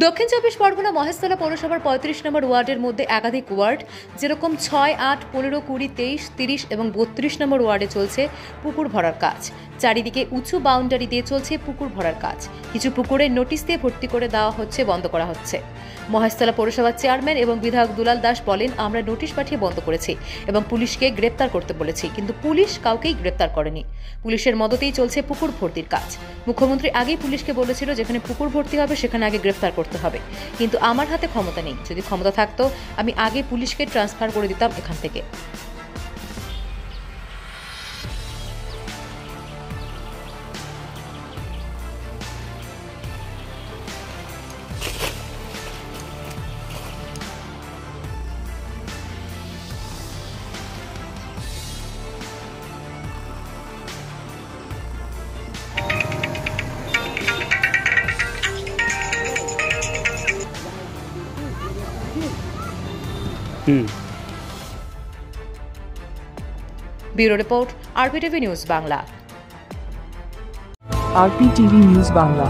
দক্ষিণ চব্বিশ পরগনা মহেশতলা পৌরসভার ৩৫ নম্বর ওয়ার্ডের মধ্যে একাধিক ওয়ার্ড, যেরকম ৬, ৮, ১৫, ২০, ২৩, ৩০ এবং ৩২ নম্বর ওয়ার্ডে চলছে পুকুর ভরার কাজ। চারিদিকে উঁচু বাউন্ডারি দিয়ে চলছে পুকুর ভরার কাজ। কিছু পুকুরে নোটিশ দিয়ে ভর্তি করে দেওয়া হচ্ছে, বন্ধ করা হচ্ছে। মহেশতলা পৌরসভার চেয়ারম্যান এবং বিধায়ক দুলাল দাস বলেন, আমরা নোটিশ পাঠিয়ে বন্ধ করেছি এবং পুলিশকে গ্রেপ্তার করতে বলেছি, কিন্তু পুলিশ কাউকেই গ্রেপ্তার করেনি। পুলিশের মদতেই চলছে পুকুর ভর্তির কাজ। মুখ্যমন্ত্রী আগেই পুলিশকে বলেছিল, যেখানে পুকুর ভর্তি হবে সেখানে আগে গ্রেপ্তার করতে হবে, কিন্তু আমার হাতে ক্ষমতা নেই। যদি ক্ষমতা থাকতো আমি আগে পুলিশকে ট্রান্সফার করে দিতাম এখান থেকে। Bureau report, RPTV news Bangla. RPTV news Bangla.